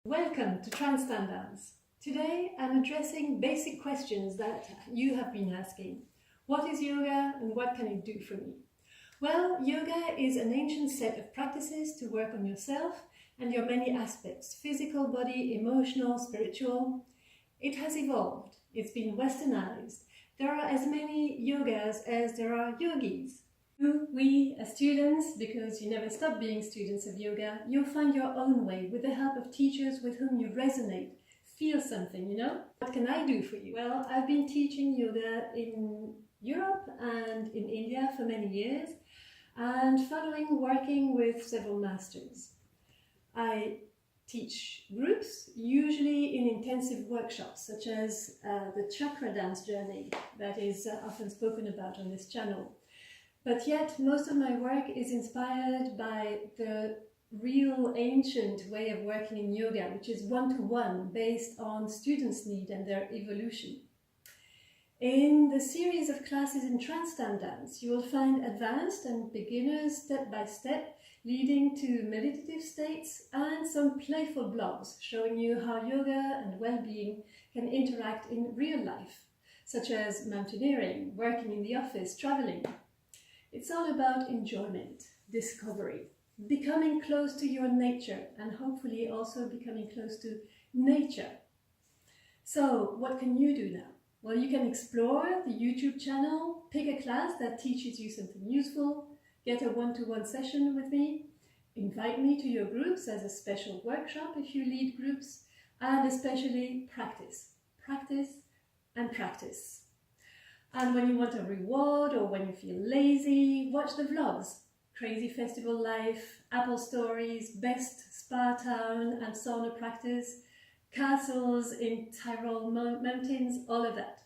Welcome to Transcendence. Today I'm addressing basic questions that you have been asking. What is yoga and what can it do for me? Well, yoga is an ancient set of practices to work on yourself and your many aspects, physical, body, emotional, spiritual. It has evolved. It's been westernized. There are as many yogas as there are yogis. We as students, because you never stop being students of yoga, you'll find your own way with the help of teachers with whom you resonate, feel something, What can I do for you? Well, I've been teaching yoga in Europe and in India for many years and working with several masters. I teach groups, usually in intensive workshops, such as the chakra dance journey that is often spoken about on this channel. But yet, most of my work is inspired by the real ancient way of working in yoga, which is one-to-one, based on students' need and their evolution. In the series of classes in Transcendence, you will find advanced and beginners step by step, leading to meditative states and some playful blogs showing you how yoga and well-being can interact in real life, such as mountaineering, working in the office, traveling. It's all about enjoyment, discovery, becoming close to your nature and hopefully also becoming close to nature. So what can you do now? Well, you can explore the YouTube channel, pick a class that teaches you something useful, get a one-to-one session with me, invite me to your groups as a special workshop if you lead groups, and especially practice, practice and practice. And when you want a reward or when you feel lazy, watch the vlogs. Crazy festival life, apple stories, best spa town and sauna practice, castles in Tyrol mountains, all of that.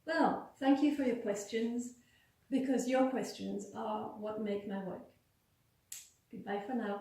Well, thank you for your questions, because your questions are what make my work. Goodbye for now.